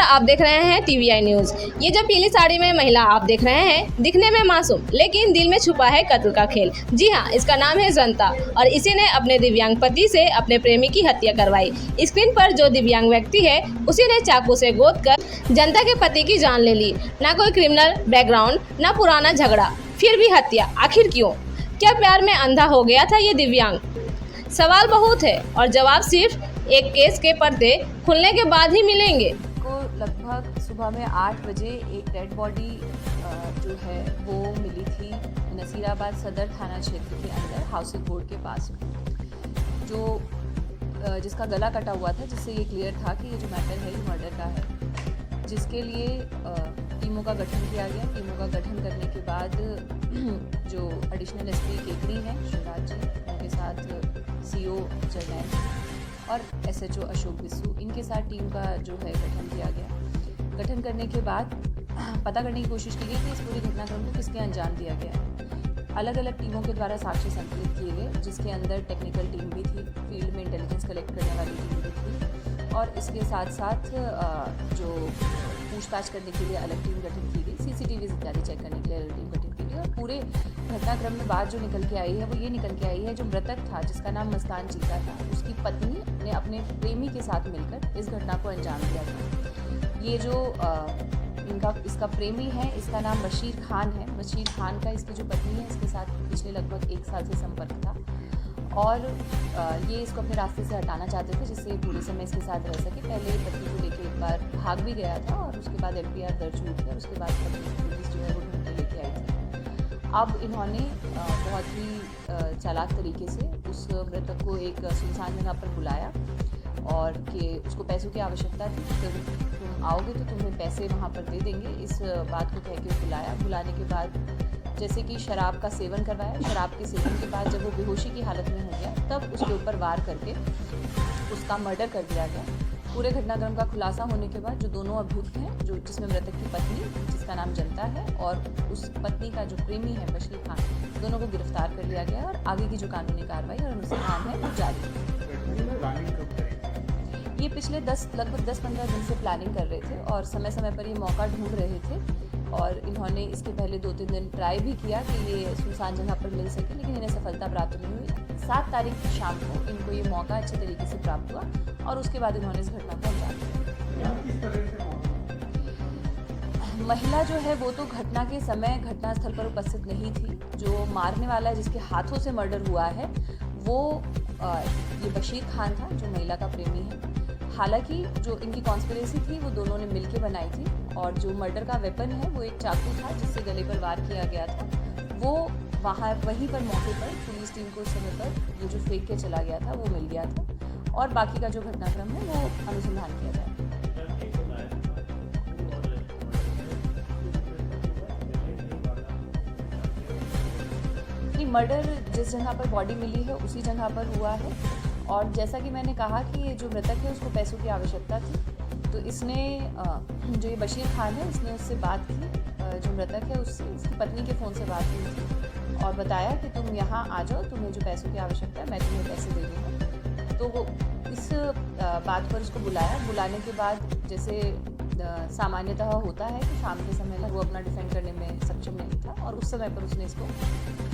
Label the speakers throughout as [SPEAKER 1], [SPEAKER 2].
[SPEAKER 1] आप देख रहे हैं TVI न्यूज़। ये जो पीली साड़ी में महिला आप देख रहे हैं, दिखने में मासूम लेकिन दिल में छुपा है कत्ल का खेल। जी हाँ, इसका नाम है जनता और इसी ने अपने दिव्यांग पति से अपने प्रेमी की हत्या करवाई। स्क्रीन पर जो दिव्यांग व्यक्ति है, उसी ने चाकू से गोद कर जनता के पति की जान ले ली। ना कोई क्रिमिनल बैकग्राउंड, ना पुराना झगड़ा, फिर भी हत्या। आखिर क्यों? क्या प्यार में अंधा हो गया था ये दिव्यांग? सवाल बहुत है और जवाब सिर्फ एक केस के पर्दे खुलने के बाद ही मिलेंगे।
[SPEAKER 2] को लगभग सुबह में 8 बजे एक डेड बॉडी जो है वो मिली थी नसीराबाद सदर थाना क्षेत्र के अंदर हाउसिंग बोर्ड के पास, जो जिसका गला कटा हुआ था, जिससे ये क्लियर था कि ये जो मैटर है ये मर्डर का है। जिसके लिए टीमों का गठन किया गया। टीमों का गठन करने के बाद जो एडिशनल एसपी केकड़ी हैं शिवराज जी, उनके साथ CO जरनैल और SHO अशोक बिस्सू, इनके साथ टीम का जो है गठन किया गया। गठन करने के बाद पता करने की कोशिश की गई कि इस पूरी घटनाक्रम को किसके अंजाम दिया गया है। अलग अलग टीमों के द्वारा साक्ष्य संकलित किए गए, जिसके अंदर टेक्निकल टीम भी थी, फील्ड में इंटेलिजेंस कलेक्ट करने वाली टीम भी थी और इसके साथ साथ जो पूछताछ करने के लिए अलग टीम गठन की गई, CCTV इत्यादि चेक करने के लिए अलग टीम गठन की गई। और पूरे घटनाक्रम में बात जो निकल के आई है वो ये निकल के आई है, जो मृतक था जिसका नाम मस्तान चीता था, उसकी पत्नी ने अपने प्रेमी के साथ मिलकर इस घटना को अंजाम दिया था। ये जो इसका प्रेमी है, इसका नाम बशीर खान है। बशीर खान का इसकी जो पत्नी है, इसके साथ पिछले लगभग 1 साल से संपर्क था और ये इसको अपने रास्ते से हटाना चाहते थे, जिससे पूरे समय इसके साथ रह सके। पहले पत्नी को लेकर एक बार भाग भी गया था और उसके बाद LPR दर्ज हुई थी और उसके बाद पुलिस जो है वो ढूंढ के लेके आई थी। अब इन्होंने बहुत ही चालाक तरीके से उस मृतक को एक सुनसान जगह पर बुलाया और कि उसको पैसों की आवश्यकता थी, तो तुम आओगे तो तुम्हें पैसे वहाँ पर दे देंगे, इस बात को कह के बुलाया। बुलाने के बाद जैसे कि शराब का सेवन करवाया। शराब के सेवन के बाद जब वो बेहोशी की हालत में हो गया, तब उसके ऊपर वार करके उसका मर्डर कर दिया गया। पूरे घटनाक्रम का खुलासा होने के बाद जो दोनों अभियुक्त हैं, जो जिसमें मृतक की पत्नी जिसका नाम जनता है और उस पत्नी का जो प्रेमी है बशीर खान, दोनों को गिरफ्तार कर लिया गया और आगे की जो कानूनी कार्रवाई और अनुसंधान है वो जारी है। ये पिछले लगभग 10-15 दिन से प्लानिंग कर रहे थे और समय समय पर ये मौका ढूंढ रहे थे और इन्होंने इसके पहले 2-3 दिन ट्राई भी किया कि ये सुनसान जगह पर मिल सके, लेकिन इन्हें सफलता प्राप्त नहीं हुई। 7 तारीख की शाम को इनको ये मौका अच्छे तरीके से प्राप्त हुआ और उसके बाद इन्होंने इस घटना को अंजाम दिया। महिला जो है वो तो घटना के समय घटनास्थल पर उपस्थित नहीं थी। जो मारने वाला जिसके हाथों से मर्डर हुआ है वो ये बशीर खान था, जो महिला का प्रेमी है। हालांकि जो इनकी कॉन्स्पिरेसी थी वो दोनों ने मिलकर बनाई थी और जो मर्डर का वेपन है वो एक चाकू था जिससे गले पर वार किया गया था। वो वहीं पर मौके पर पुलिस टीम को उस समय पर ये जो फेंक के चला गया था वो मिल गया था और बाकी का जो घटनाक्रम है वो अनुसंधान किया जाए। मर्डर जिस जगह पर बॉडी मिली है उसी जगह पर हुआ है और जैसा कि मैंने कहा कि ये जो मृतक है उसको पैसों की आवश्यकता थी, तो इसने जो ये बशीर खान है इसने उससे बात की, जो मृतक है उसकी पत्नी के फ़ोन से बात हुई थी और बताया कि तुम यहाँ आ जाओ, तुम्हें जो पैसों की आवश्यकता है मैं तुम्हें पैसे दे दूँगा। तो वो इस बात पर उसको बुलाया। बुलाने के बाद जैसे सामान्यतः होता है कि शाम के समय वो अपना डिफेंड करने में सक्षम नहीं था और उस समय पर उसने इसको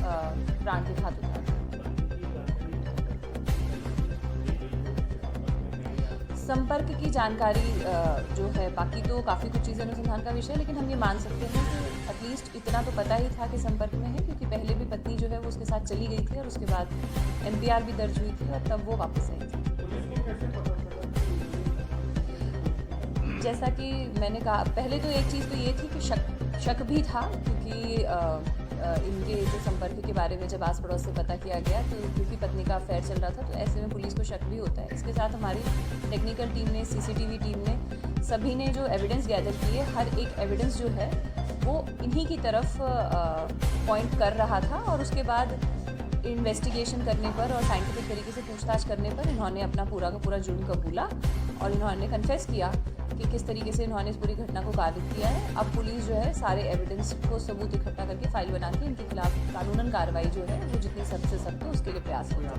[SPEAKER 2] प्राण के घात उतारा। संपर्क की जानकारी जो है, बाकी तो काफ़ी कुछ चीज़ें अनुसंधान का विषय है, लेकिन हम ये मान सकते हैं कि एटलीस्ट इतना तो पता ही था कि संपर्क में है, क्योंकि पहले भी पत्नी जो है वो उसके साथ चली गई थी और उसके बाद MPR भी दर्ज हुई थी और तब वो वापस आई थी। जैसा कि मैंने कहा, पहले तो एक चीज़ तो ये थी कि शक भी था, क्योंकि इनके जो संपर्क के बारे में जब आस पड़ोस से पता किया गया तो क्योंकि पत्नी का अफेयर चल रहा था, तो ऐसे में पुलिस को शक भी होता है। इसके साथ हमारी टेक्निकल टीम ने, CCTV टीम ने, सभी ने जो एविडेंस गैदर किए, हर एक एविडेंस जो है वो इन्हीं की तरफ पॉइंट कर रहा था और उसके बाद इन्वेस्टिगेशन करने पर और साइंटिफिक तरीके से पूछताछ करने पर इन्होंने अपना पूरा का पूरा जुर्म कबूला और इन्होंने कन्फेस किया कि किस तरीके से इन्होंने इस पूरी घटना को काबिज किया है। अब पुलिस जो है सारे एविडेंस को सबूत इकट्ठा करके फाइल बना के इनके खिलाफ कानूनन कार्रवाई जो है वो जितनी सख्त से सख्त हो उसके लिए प्रयास होता है।